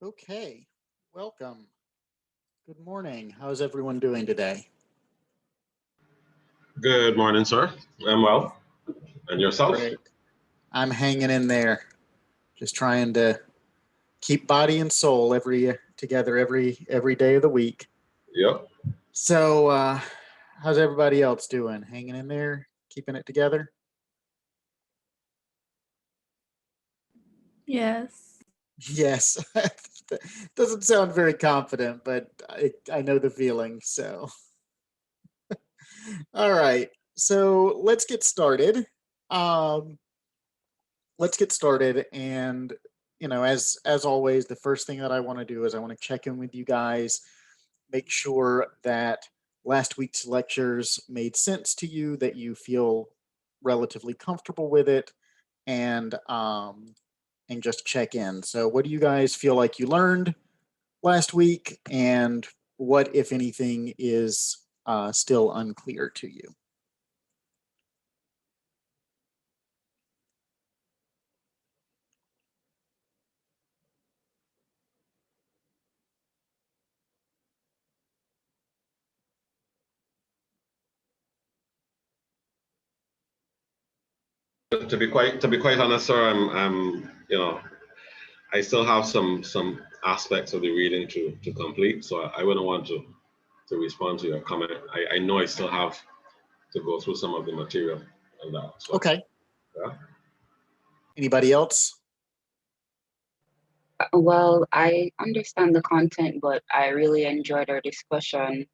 Okay, welcome. Good morning. How's everyone doing today? Good morning, sir. I'm well. And yourself? Great. I'm hanging in there, just trying to keep body and soul together every day of the week. Yep. So, how's everybody else doing? Hanging in there, keeping it together? Yes. Yes. Doesn't sound very confident, but I know the feeling. So, all right. So let's get started. Um, let's get started. And as always, the first thing that I want to do is I want to check in with you guys, make sure that last week's lectures made sense to you, that you feel relatively comfortable with it, and just check in. So, what do you guys feel like you learned last week, and what, if anything, is still unclear to you? To be quite honest, sir, I still have some aspects of the reading to complete, so I wouldn't want to respond to your comment. I know I still have to go through some of the material and that. So, Okay. yeah. Anybody else? Well, I understand the content, but I really enjoyed our discussion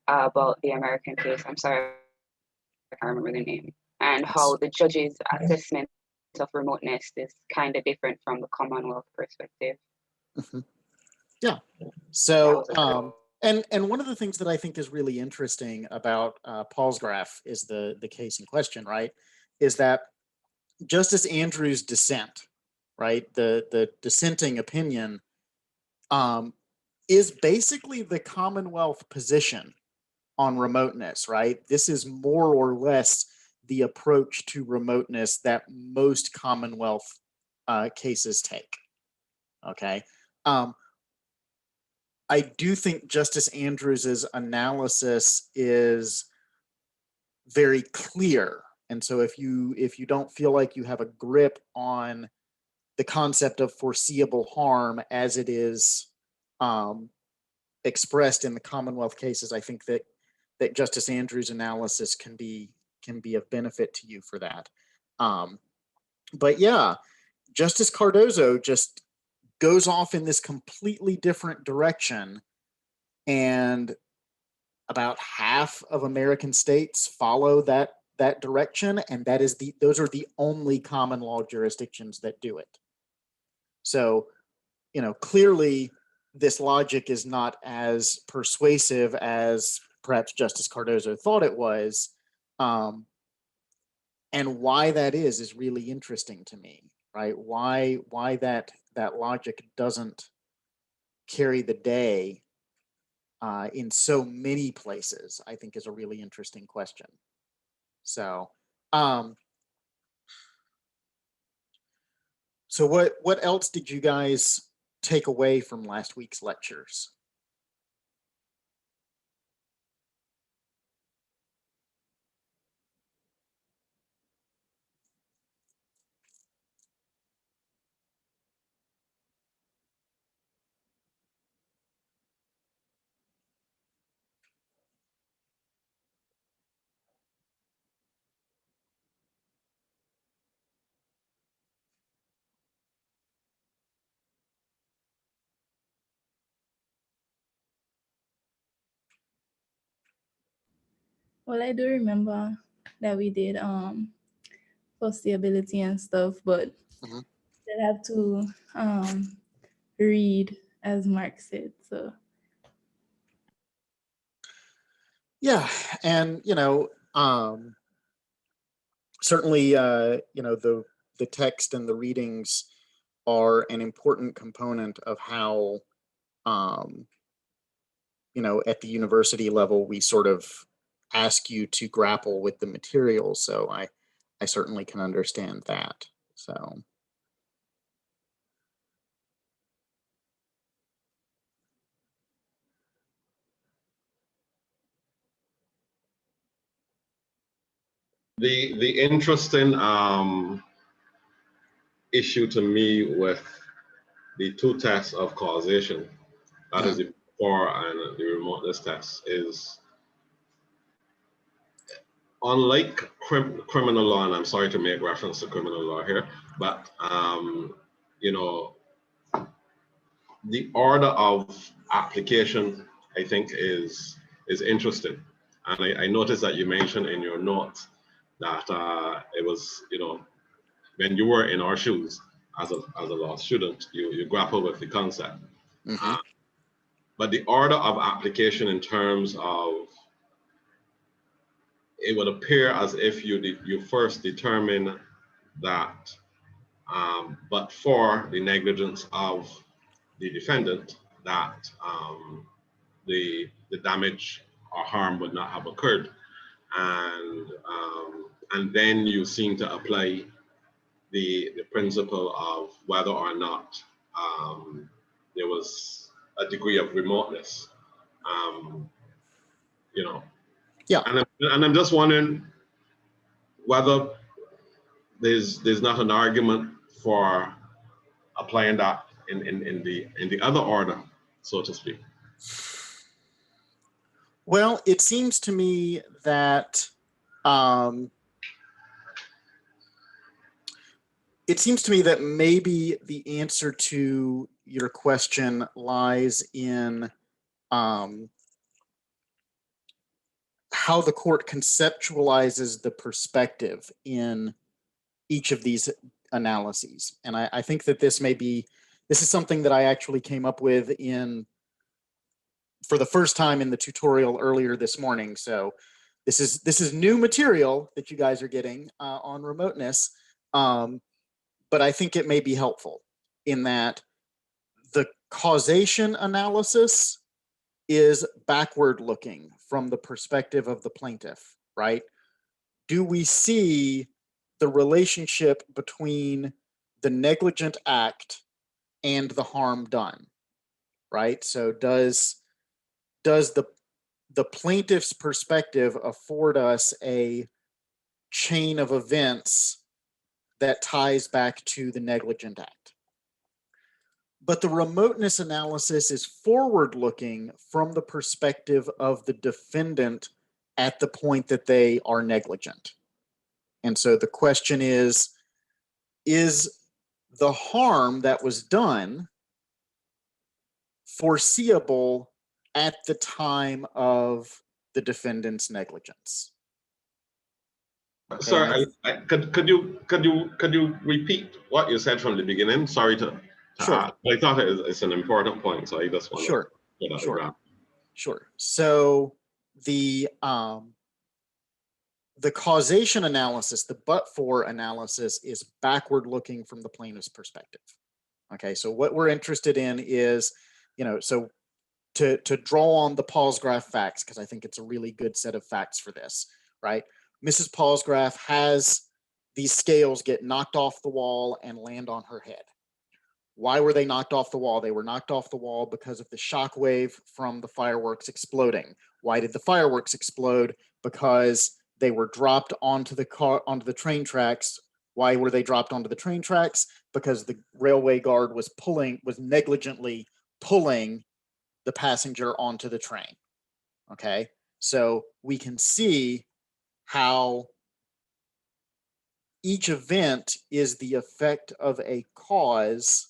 about the American case. I'm sorry, I can't remember the name, and how the judge's assessment of remoteness is kind of different from the Commonwealth perspective. Mhm. Yeah. So, and one of the things that I think is really interesting about Paul's graph is the case in question, right? Is that Justice Andrews' dissent, right? The dissenting opinion is basically the Commonwealth position on remoteness, right? This is more or less the approach to remoteness that most Commonwealth cases take. Okay. I do think Justice Andrews's analysis is very clear. And so if you don't feel like you have a grip on the concept of foreseeable harm as it is expressed in the Commonwealth cases, I think that Justice Andrews' analysis can be of benefit to you for that. But yeah, Justice Cardozo just goes off in this completely different direction, and about half of American states follow that direction, and those are the only common law jurisdictions that do it. So, clearly this logic is not as persuasive as perhaps Justice Cardozo thought it was. And why that is really interesting to me, right? Why that logic doesn't carry the day in so many places, I think is a really interesting question. So, so what else did you guys take away from last week's lectures? Well, I do remember that we did foreseeability and stuff, but Mhm. I have to read, as Mark said. So Yeah, and certainly the text and the readings are an important component of how at the university level we sort of ask you to grapple with the material. So I certainly can understand that. So The interesting issue to me with the two tests of causation, that is the before and the remoteness test, is unlike criminal law, and I'm sorry to make reference to criminal law here, but you know, the order of application, I think, is interesting. And I noticed that you mentioned in your notes that it was, you know, when you were in our shoes as a law student, you grapple with the concept. But the order of application in terms of, it would appear as if you first determine that, but for the negligence of the defendant, that the damage or harm would not have occurred, and then you seem to apply the principle of whether or not there was a degree of remoteness, you know. Yeah. And I'm just wondering whether there's not an argument for applying that in the other order, so to speak. Well, it seems to me that maybe the answer to your question lies in how the court conceptualizes the perspective in each of these analyses. And I think that this is something that I actually came up with for the first time in the tutorial earlier this morning. So this is new material that you guys are getting on remoteness. But I think it may be helpful in that the causation analysis is backward looking from the perspective of the plaintiff, right? Do we see the relationship between the negligent act and the harm done, right? So does the plaintiff's perspective afford us a chain of events that ties back to the negligent act? But the remoteness analysis is forward-looking from the perspective of the defendant at the point that they are negligent. And so the question is the harm that was done foreseeable at the time of the defendant's negligence? Sir, could you repeat what you said from the beginning? Sorry to Sure. add. I thought it's an important point, so I just want to get out of that. Sure. So the causation analysis, the but-for analysis, is backward looking from the plaintiff's perspective. Okay, so what we're interested in is, so to draw on the Paulsgraf facts, because I think it's a really good set of facts for this, right? Mrs. Paulsgraf has these scales get knocked off the wall and land on her head. Why were they knocked off the wall? They were knocked off the wall because of the shock wave from the fireworks exploding. Why did the fireworks explode? Because they were dropped onto the train tracks. Why were they dropped onto the train tracks? Because the railway guard was negligently pulling the passenger onto the train. Okay, so we can see how each event is the effect of a cause,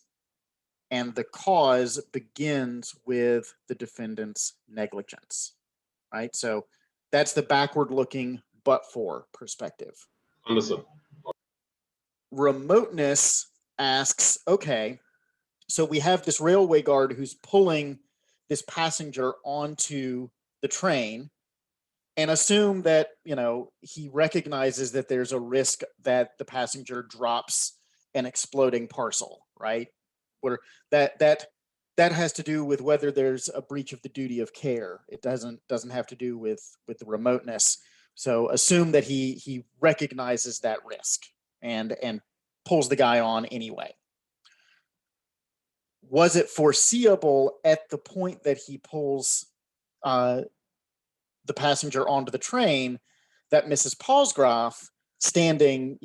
and the cause begins with the defendant's negligence, right? So that's the backward-looking but-for perspective. Understood. Remoteness asks, okay, so we have this railway guard who's pulling this passenger onto the train, and assume that, he recognizes that there's a risk that the passenger drops an exploding parcel, right? Where that has to do with whether there's a breach of the duty of care. It doesn't have to do with the remoteness. So assume that he recognizes that risk and pulls the guy on anyway. Was it foreseeable at the point that he pulls the passenger onto the train that Mrs. Paulsgraf standing,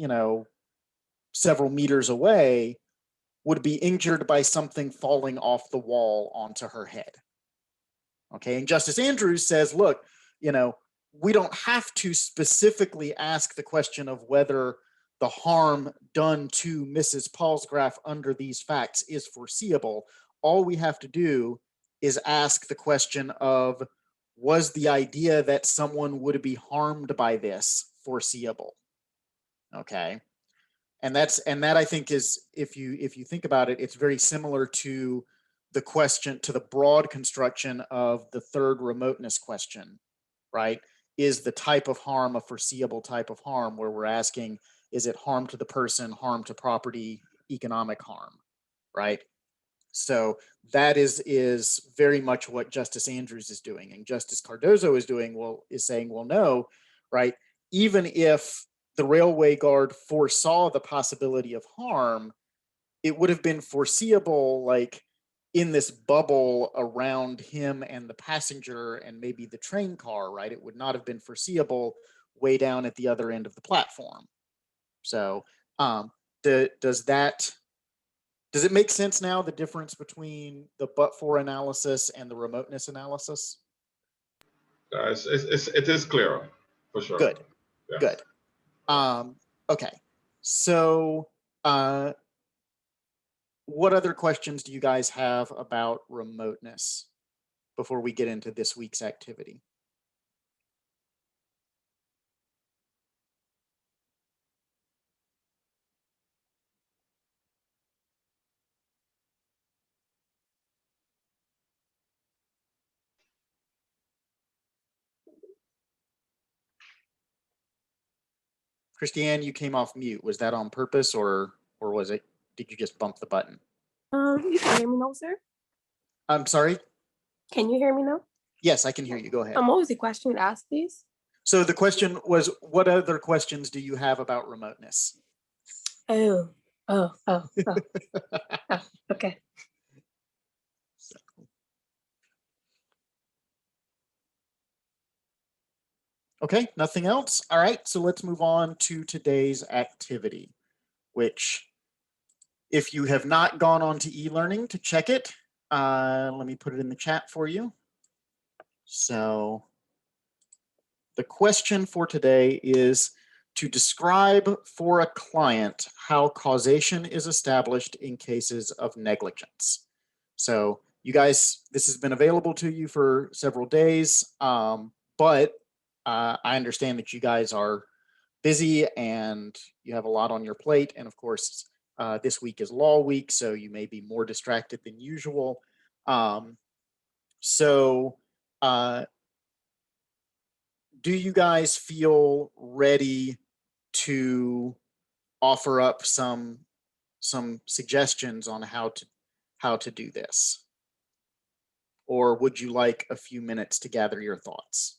several meters away would be injured by something falling off the wall onto her head. Okay, and Justice Andrews says, look, we don't have to specifically ask the question of whether the harm done to Mrs. Palsgraf under these facts is foreseeable. All we have to do is ask the question of, was the idea that someone would be harmed by this foreseeable? Okay. And that I think is, if you think about it, it's very similar to the question, to the broad construction of the third remoteness question, right? Is the type of harm a foreseeable type of harm, where we're asking, is it harm to the person, harm to property, economic harm, right? So that is very much what Justice Andrews is doing, and Justice Cardozo is saying, well, no, right? Even if the railway guard foresaw the possibility of harm, it would have been foreseeable, like in this bubble around him and the passenger and maybe the train car, right? It would not have been foreseeable way down at the other end of the platform. So does it make sense now, the difference between the but-for analysis and the remoteness analysis? It is clearer, for sure. Good, Yes. good. Okay, so what other questions do you guys have about remoteness before we get into this week's activity? Christiane, you came off mute. Was that on purpose, or was it, did you just bump the button? You can hear me now, sir? I'm sorry? Can you hear me now? Yes, I can hear you. Go ahead. What was the question you asked, please? So the question was, what other questions do you have about remoteness? Oh, okay. Okay, nothing else? All right, so let's move on to today's activity, which, if you have not gone on to e-learning to check it, let me put it in the chat for you. So the question for today is to describe for a client how causation is established in cases of negligence. So you guys, this has been available to you for several days, but I understand that you guys are busy and you have a lot on your plate. And of course, this week is law week, so you may be more distracted than usual. Do you guys feel ready to offer up some suggestions on how to do this? Or would you like a few minutes to gather your thoughts?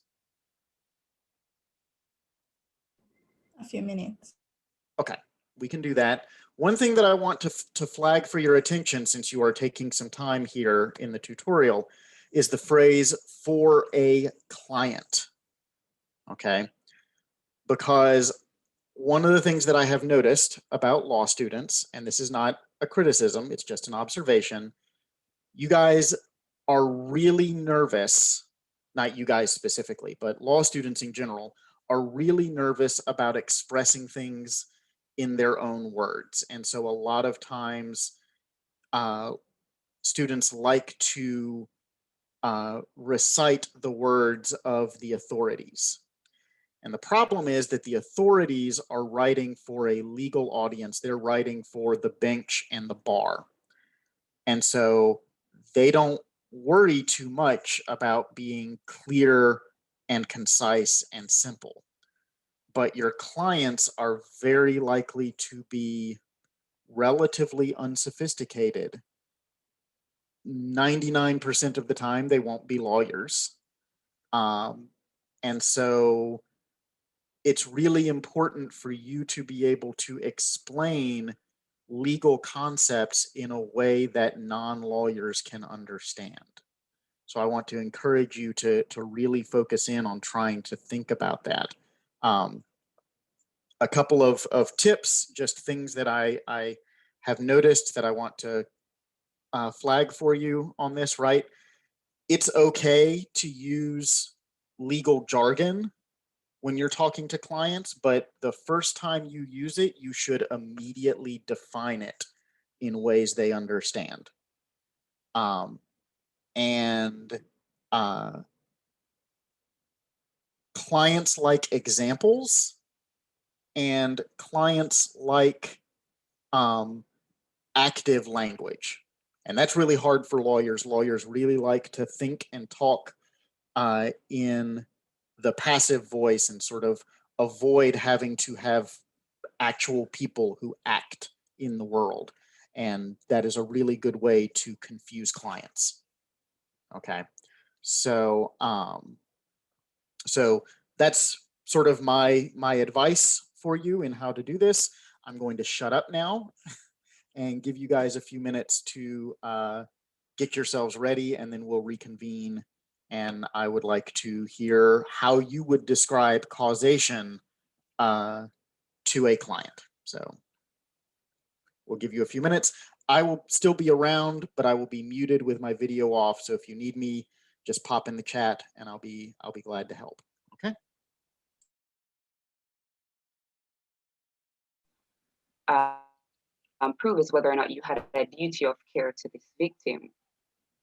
A few minutes. Okay, we can do that. One thing that I want to flag for your attention, since you are taking some time here in the tutorial, is the phrase "for a client." Okay, because one of the things that I have noticed about law students, and this is not a criticism, it's just an observation, you guys are really nervous, not you guys specifically, but law students in general are really nervous about expressing things in their own words. And so a lot of times students like to recite the words of the authorities. And the problem is that the authorities are writing for a legal audience. They're writing for the bench and the bar. And so they don't worry too much about being clear and concise and simple. But your clients are very likely to be relatively unsophisticated. 99% of the time, they won't be lawyers. And so it's really important for you to be able to explain legal concepts in a way that non-lawyers can understand. So I want to encourage you to really focus in on trying to think about that. a couple of tips, just things that I have noticed that I want to flag for you on this, right? It's okay to use legal jargon when you're talking to clients, but the first time you use it, you should immediately define it in ways they understand. And clients like examples, and clients like active language. And that's really hard for lawyers. Lawyers really like to think and talk in the passive voice and sort of avoid having to have actual people who act in the world. And that is a really good way to confuse clients. Okay. So, so that's sort of my advice for you in how to do this. I'm going to shut up now and give you guys a few minutes to get yourselves ready, and then we'll reconvene. And I would like to hear how you would describe causation to a client. So we'll give you a few minutes. I will still be around, but I will be muted with my video off. So if you need me, just pop in the chat and I'll be glad to help. Okay. Prove is whether or not you had a duty of care to this victim.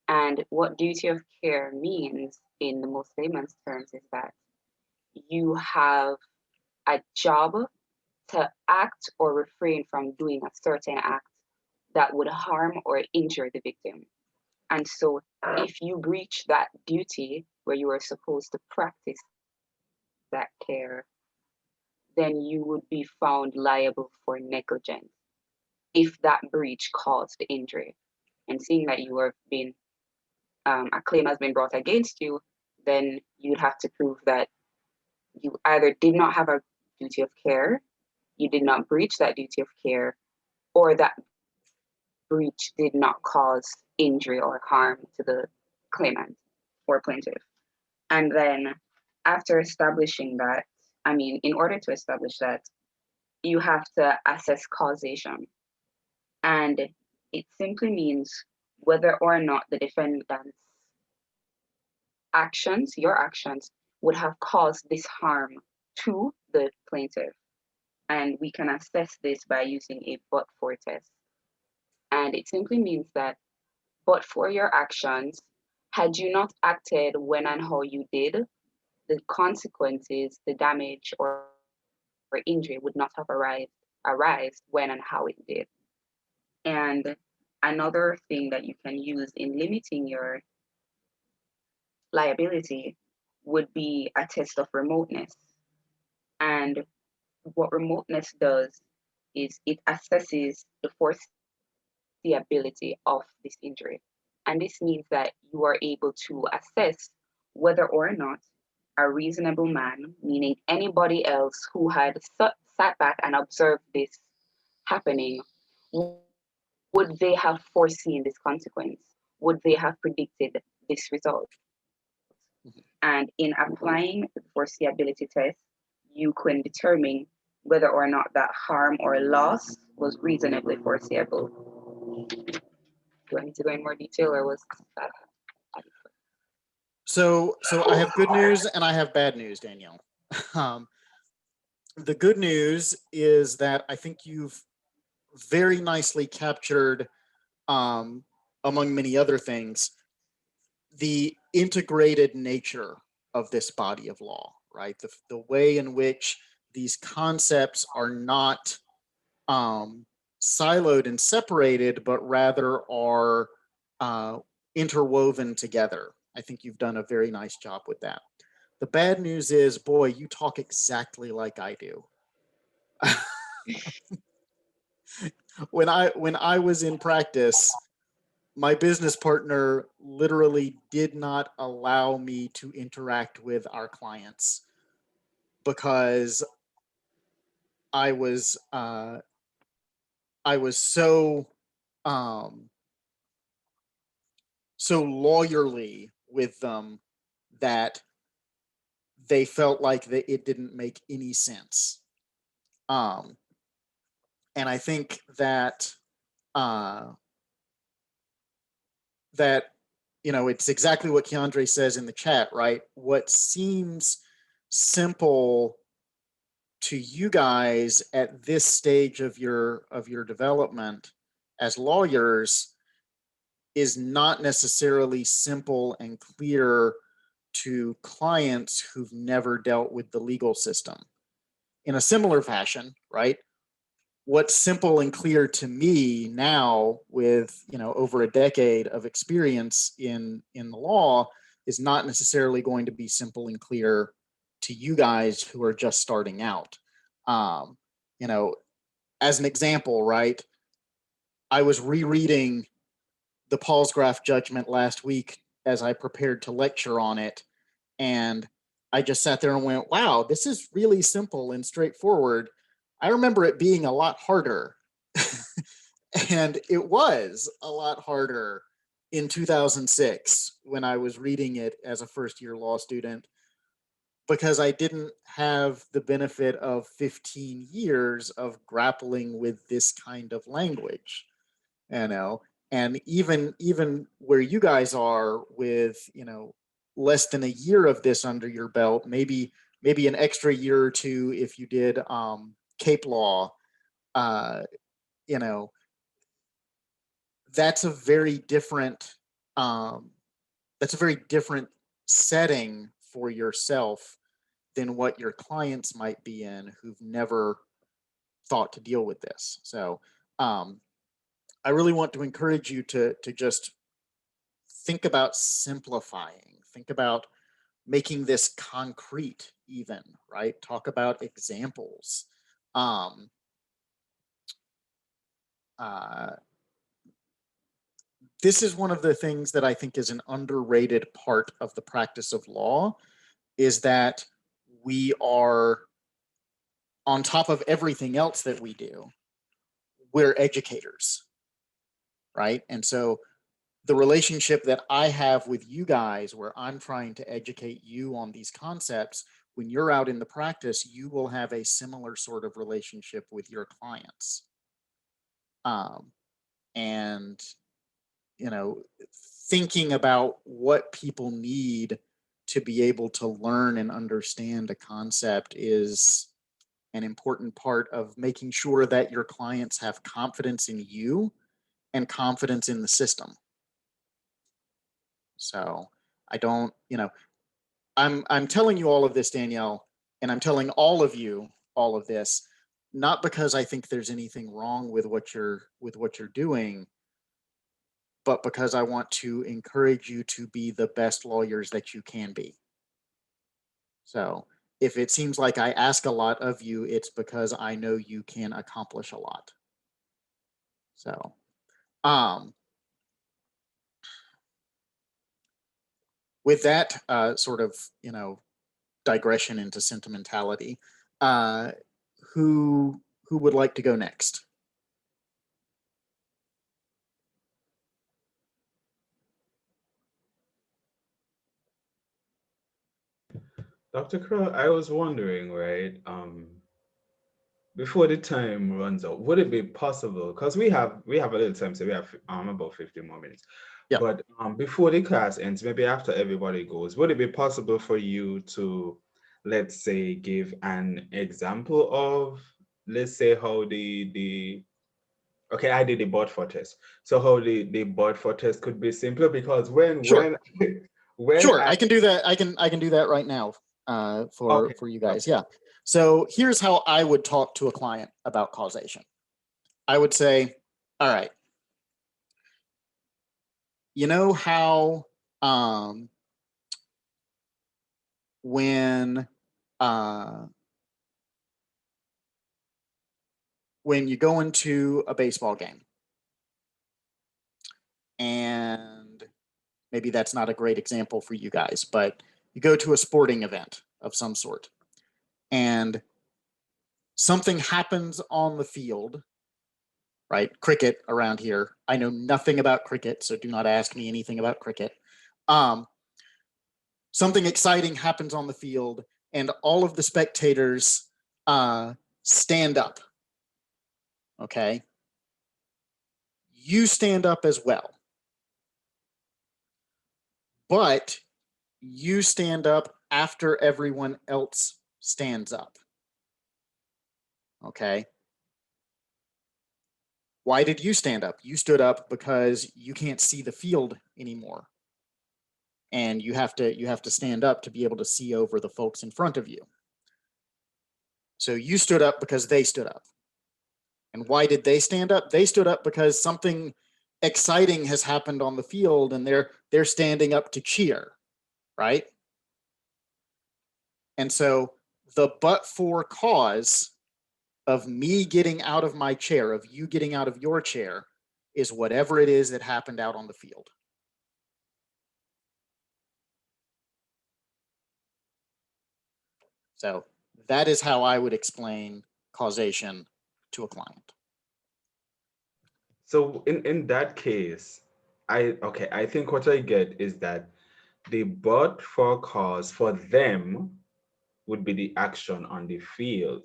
And what duty of care means in the most layman's terms is that you have a job to act or refrain from doing a certain act that would harm or injure the victim. And so if you breach that duty where you are supposed to practice that care, then you would be found liable for negligence if that breach caused injury. And seeing that you have been, a claim has been brought against you, then you'd have to prove that you either did not have a duty of care, you did not breach that duty of care, or that breach did not cause injury or harm to the claimant or plaintiff. And then after establishing that, in order to establish that, you have to assess causation. And it simply means whether or not the defendant's actions, your actions, would have caused this harm to the plaintiff. And we can assess this by using a but-for test. And it simply means that, but for your actions, had you not acted when and how you did, the consequences, the damage or injury would not have arise when and how it did. And another thing that you can use in limiting your liability would be a test of remoteness. And what remoteness does is it assesses the foreseeability of this injury. And this means that you are able to assess whether or not a reasonable man, meaning anybody else who had sat back and observed this happening, would they have foreseen this consequence? Would they have predicted this result? And in applying the foreseeability test, you can determine whether or not that harm or loss was reasonably foreseeable. Do I need to go in more detail, or was that? So I have good news and I have bad news, Danielle. The good news is that I think you've very nicely captured, among many other things, the integrated nature of this body of law, right? The way in which these concepts are not siloed and separated, but rather are interwoven together. I think you've done a very nice job with that. The bad news is, boy, you talk exactly like I do. When I was in practice, my business partner literally did not allow me to interact with our clients because I was so so lawyerly with them that they felt like that it didn't make any sense. And I think that that, you know, it's exactly what Keandre says in the chat, right? What seems simple to you guys at this stage of your development as lawyers is not necessarily simple and clear to clients who've never dealt with the legal system. In a similar fashion, right? What's simple and clear to me now with, you know, over a decade of experience in the law is not necessarily going to be simple and clear to you guys who are just starting out. You know, as an example, right? I was rereading the Palsgraf judgment last week as I prepared to lecture on it. And I just sat there and went, wow, this is really simple and straightforward. I remember it being a lot harder. And it was a lot harder in 2006 when I was reading it as a first-year law student, because I didn't have the benefit of 15 years of grappling with this kind of language, you know. And even where you guys are with, you know, less than a year of this under your belt, maybe an extra year or two if you did Cape Law, you know, that's a very different setting for yourself than what your clients might be in who've never thought to deal with this. So I really want to encourage you to just think about simplifying, think about making this concrete even, right? Talk about examples. This is one of the things that I think is an underrated part of the practice of law, is that we are, on top of everything else that we do, we're educators, right? And so the relationship that I have with you guys, where I'm trying to educate you on these concepts, when you're out in the practice, you will have a similar sort of relationship with your clients. And, you know, thinking about what people need to be able to learn and understand a concept is an important part of making sure that your clients have confidence in you and confidence in the system. So I don't, you know, I'm telling you all of this, Danielle, and I'm telling all of you all of this, not because I think there's anything wrong with what you're doing, but because I want to encourage you to be the best lawyers that you can be. So if it seems like I ask a lot of you, it's because I know you can accomplish a lot. So, with that sort of, you know, digression into sentimentality, who would like to go next? Dr. Crow, I was wondering, right? Before the time runs out, would it be possible? Because we have a little time, so we have about 15 more minutes. Yeah. But before the class ends, maybe after everybody goes, would it be possible for you to, let's say, give an example of, let's say, how okay, I did the Bodford test. So how the Bodford test could be simpler, because when Sure, I can do that. I can do that right now for you guys. Yeah. So here's how I would talk to a client about causation. I would say, all right, you know how when you go into a baseball game, and maybe that's not a great example for you guys, but you go to a sporting event of some sort, and something happens on the field, right? Cricket around here. I know nothing about cricket, so do not ask me anything about cricket. Something exciting happens on the field, and all of the spectators stand up. Okay. You stand up as well. But you stand up after everyone else stands up. Okay. Why did you stand up? You stood up because you can't see the field anymore. And you have to stand up to be able to see over the folks in front of you. So you stood up because they stood up. And why did they stand up? They stood up because something exciting has happened on the field and they're standing up to cheer, right? And so the but-for cause of me getting out of my chair, of you getting out of your chair, is whatever it is that happened out on the field. So that is how I would explain causation to a client. So in that case, I think what I get is that the but for cause for them would be the action on the field.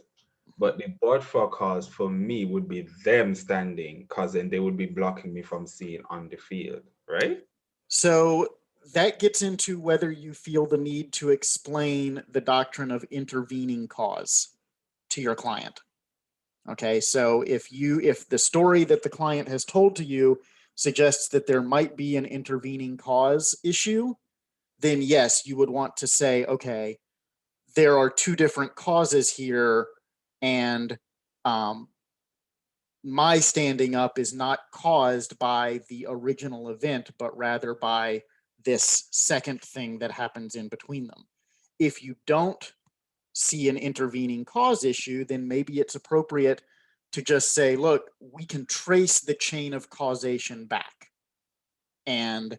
But the but for cause for me would be them standing, because then they would be blocking me from seeing on the field, right? So that gets into whether you feel the need to explain the doctrine of intervening cause to your client. Okay, so if the story that the client has told to you suggests that there might be an intervening cause issue, then yes, you would want to say, okay, there are two different causes here, and my standing up is not caused by the original event, but rather by this second thing that happens in between them. If you don't see an intervening cause issue, then maybe it's appropriate to just say, look, we can trace the chain of causation back. And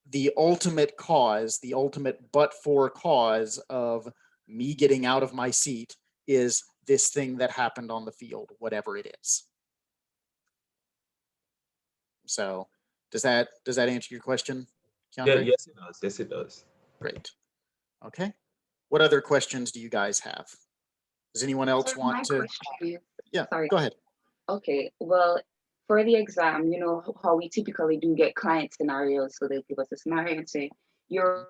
the ultimate cause, the ultimate but-for cause of me getting out of my seat is this thing that happened on the field, whatever it is. So does that answer your question, Yeah, Keandre? yes, it does. Yes, it does. Great. Okay. What other questions do you guys have? Does anyone else So want my to? question is, Yeah, sorry. go ahead. Okay, well, for the exam, you know how we typically do get client scenarios. So they'll give us a scenario and say, you're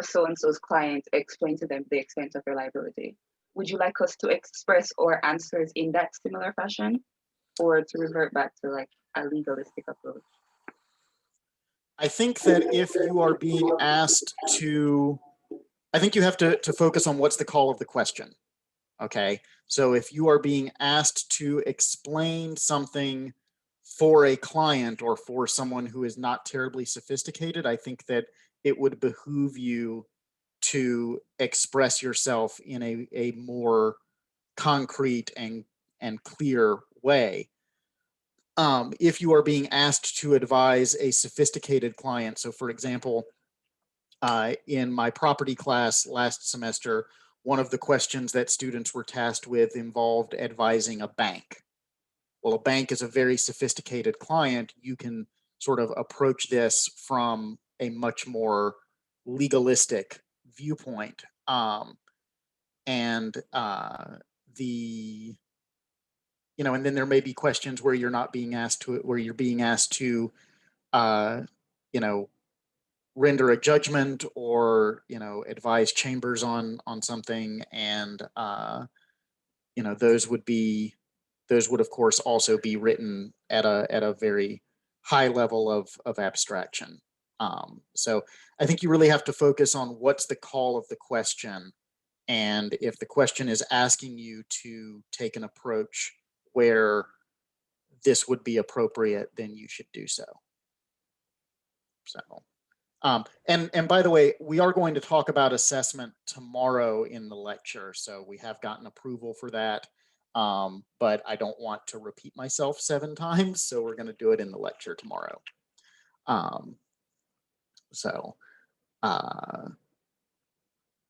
so-and-so's client, explain to them the extent of your liability. Would you like us to express our answers in that similar fashion, or to revert back to like a legalistic approach? I think that if you are being asked to, I think you have to focus on what's the call of the question. Okay. So if you are being asked to explain something for a client or for someone who is not terribly sophisticated, I think that it would behoove you to express yourself in a more concrete and clear way. If you are being asked to advise a sophisticated client, so for example, in my property class last semester, one of the questions that students were tasked with involved advising a bank. Well, a bank is a very sophisticated client. You can sort of approach this from a much more legalistic viewpoint. And then there may be questions where you're not being asked to, where you're being asked to, render a judgment or advise chambers on something, and those would of course also be written at a very high level of abstraction. So I think you really have to focus on what's the call of the question, and if the question is asking you to take an approach where this would be appropriate, then you should do so. And by the way, we are going to talk about assessment tomorrow in the lecture. So we have gotten approval for that. But I don't want to repeat myself 7 times. So we're going to do it in the lecture tomorrow.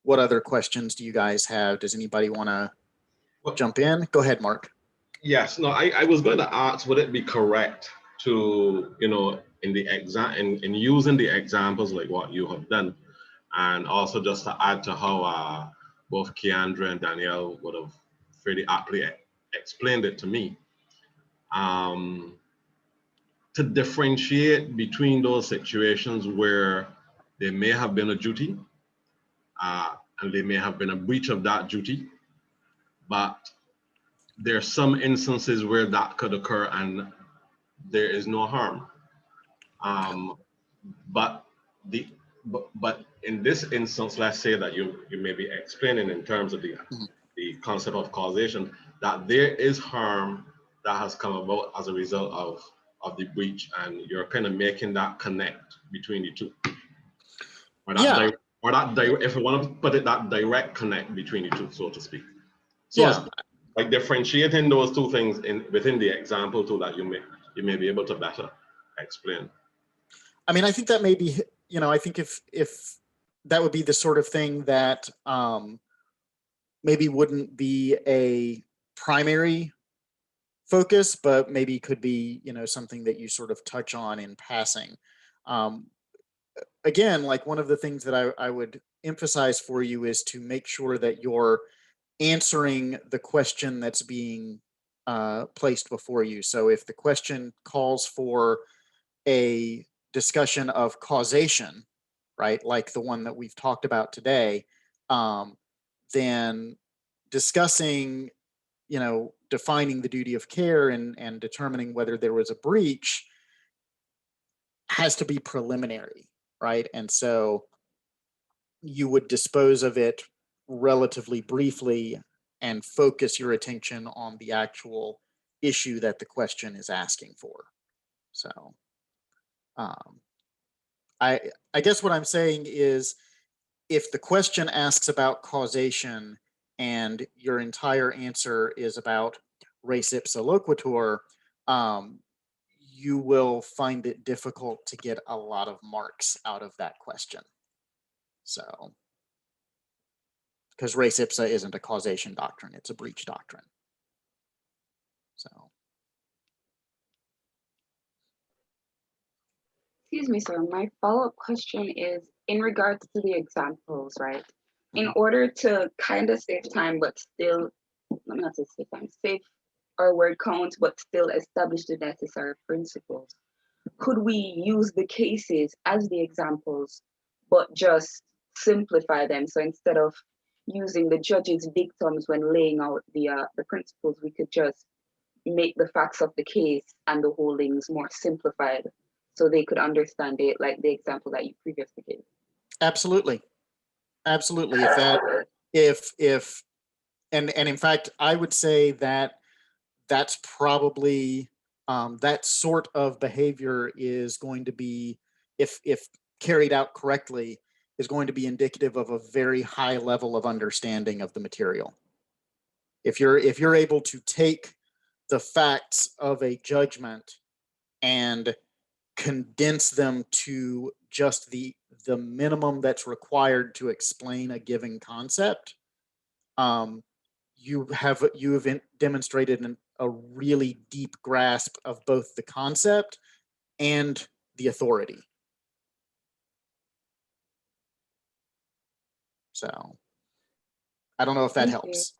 What other questions do you guys have? Does anybody want to jump in? Go ahead, Mark. Yes, no, I was going to ask, would it be correct to, in the exam, in using the examples like what you have done, and also just to add to how both Keandre and Danielle would have fairly aptly explained it to me. To differentiate between those situations where there may have been a duty and there may have been a breach of that duty, but there are some instances where that could occur and there is no harm. But in this instance, let's say that you may be explaining in terms of the concept of causation, that there is harm that has come about as a result of the breach, and you're kind of making that connect between the two. Or that if we want to put it, that direct connect between the two, so to speak. So it's like differentiating those two things within the example too, that you may be able to better explain. I mean, I think that may be, I think if that would be the sort of thing that maybe wouldn't be a primary focus, but maybe could be, something that you sort of touch on in passing. Again, like one of the things that I would emphasize for you is to make sure that you're answering the question that's being placed before you. So if the question calls for a discussion of causation, right, like the one that we've talked about today, then discussing, defining the duty of care and determining whether there was a breach has to be preliminary, right? And so you would dispose of it relatively briefly and focus your attention on the actual issue that the question is asking for. So I guess what I'm saying is, if the question asks about causation and your entire answer is about res ipsa loquitur, you will find it difficult to get a lot of marks out of that question. So, because res ipsa isn't a causation doctrine, it's a breach doctrine. So. Excuse me, sir. My follow-up question is in regards to the examples, right? In order to kind of save time, but still, let me not say save time, save our word count, but still establish the necessary principles, could we use the cases as the examples, but just simplify them? So instead of using the judge's dictums when laying out the principles, we could just make the facts of the case and the holdings more simplified, so they could understand it, like the example that you previously gave. Absolutely. Absolutely. And in fact, I would say that that's probably that sort of behavior is going to be, if carried out correctly, is going to be indicative of a very high level of understanding of the material. If you're able to take the facts of a judgment and condense them to just the minimum that's required to explain a given concept, you have demonstrated a really deep grasp of both the concept and the authority. So I don't know if that helps.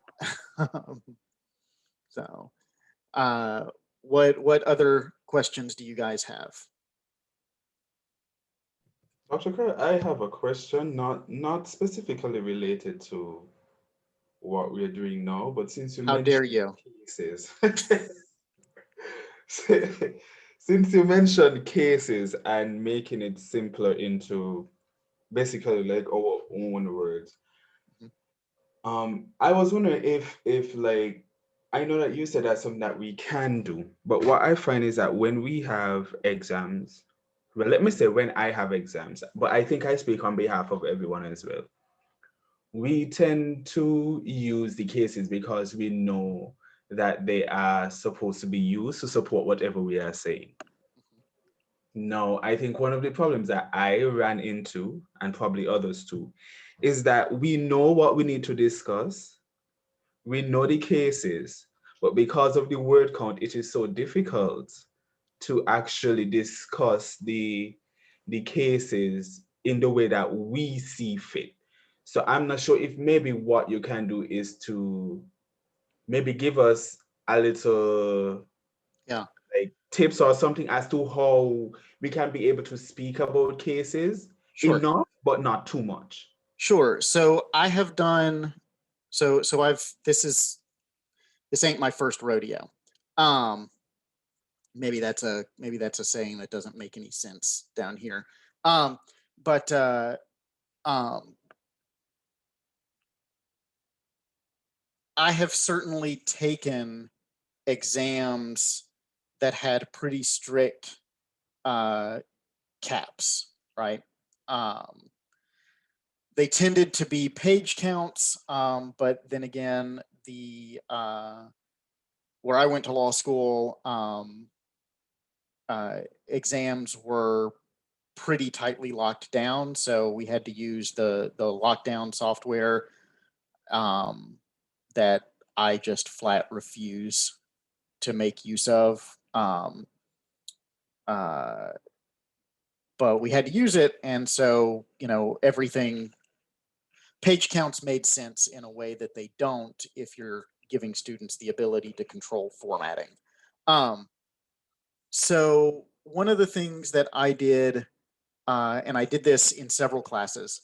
So what other questions do you guys have? Dr. Kerr, I have a question, not specifically related to what we're doing now, but since you mentioned cases, since you mentioned cases and making it simpler into basically like our own words, I was wondering if like, I know that you said that's something that we can do, but what I find is that when we have exams, well, let me say when I have exams, but I think I speak on behalf of everyone as well. We tend to use the cases because we know that they are supposed to be used to support whatever we are saying. No, I think one of the problems that I ran into, and probably others too, is that we know what we need to discuss. We know the cases, but because of the word count, it is so difficult to actually discuss the cases in the way that we see fit. So I'm not sure if maybe what you can do is to maybe give us a little like tips or something as to how we can be able to speak about cases enough, but not too much. Sure. So I have done, this ain't my first rodeo. Maybe that's a saying that doesn't make any sense down here. But I have certainly taken exams that had pretty strict caps, right? They tended to be page counts, but then again, where I went to law school, exams were pretty tightly locked down, so we had to use the lockdown software that I just flat refuse to make use of. But we had to use it, and so everything, page counts made sense in a way that they don't if you're giving students the ability to control formatting. So one of the things that I did, and I did this in several classes,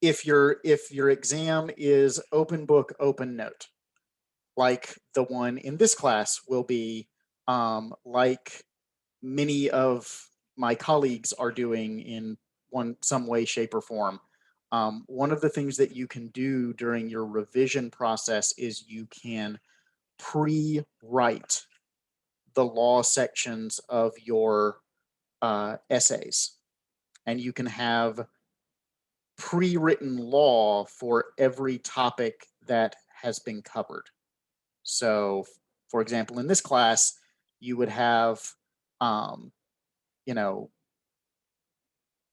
if your exam is open book, open note, like the one in this class will be, like many of my colleagues are doing in some way, shape, or form. One of the things that you can do during your revision process is you can pre-write the law sections of your essays, and you can have pre-written law for every topic that has been covered. So, for example, in this class, you would have,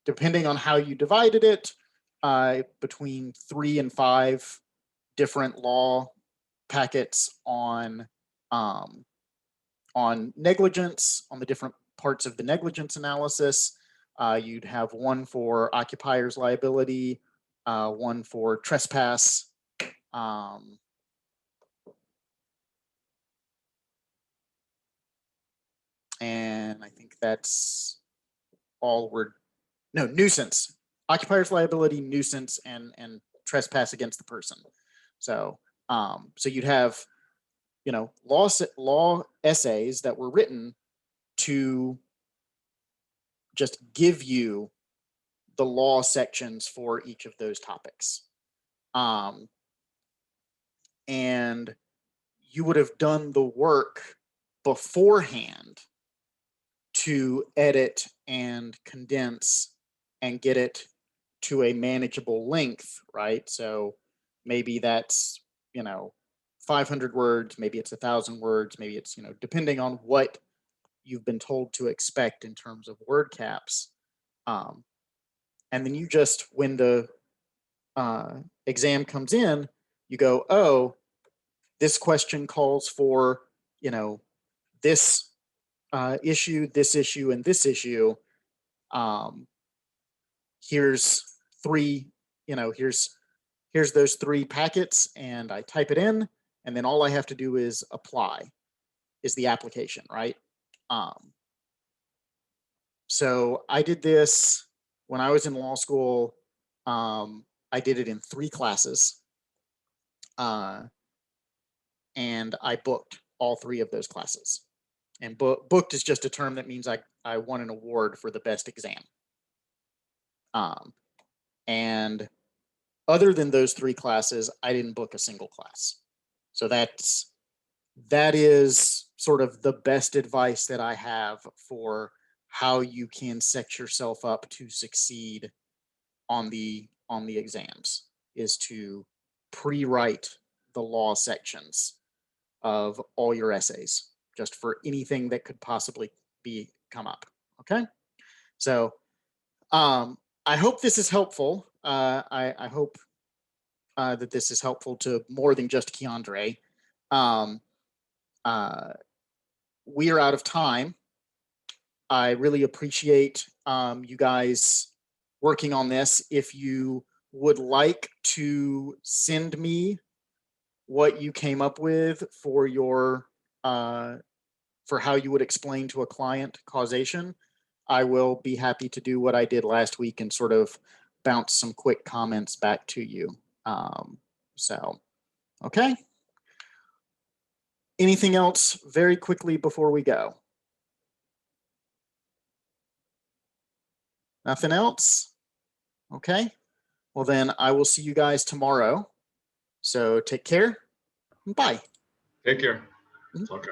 depending on how you divided it, between 3 and 5 different law packets on negligence, on the different parts of the negligence analysis. You'd have one for occupier's liability, one for trespass. And I think that's all nuisance, occupier's liability, nuisance, and trespass against the person. So, so you'd have, law essays that were written to just give you the law sections for each of those topics. And you would have done the work beforehand to edit and condense and get it to a manageable length, right? So maybe that's, 500 words, maybe it's 1,000 words, maybe it's, depending on what you've been told to expect in terms of word caps. And then you just, when the exam comes in, you go, oh, this question calls for, this issue, this issue, and this issue. Here's three, here's those 3 packets, and I type it in, and then all I have to do is apply, is the application, right? So I did this when I was in law school. I did it in 3 classes, and I booked all 3 of those classes. And booked is just a term that means I won an award for the best exam. And other than those 3 classes, I didn't book a single class. So that is sort of the best advice that I have for how you can set yourself up to succeed on the exams, is to pre-write the law sections of all your essays, just for anything that could possibly come up. Okay, so I hope this is helpful. I hope that this is helpful to more than just Keandre. We are out of time. I really appreciate you guys working on this. If you would like to send me what you came up with for your for how you would explain to a client causation, I will be happy to do what I did last week and sort of bounce some quick comments back to you. So, okay. Anything else very quickly before we go? Nothing else? Okay. Well, then I will see you guys tomorrow. So take care. Bye. Take care. Mhm. Okay.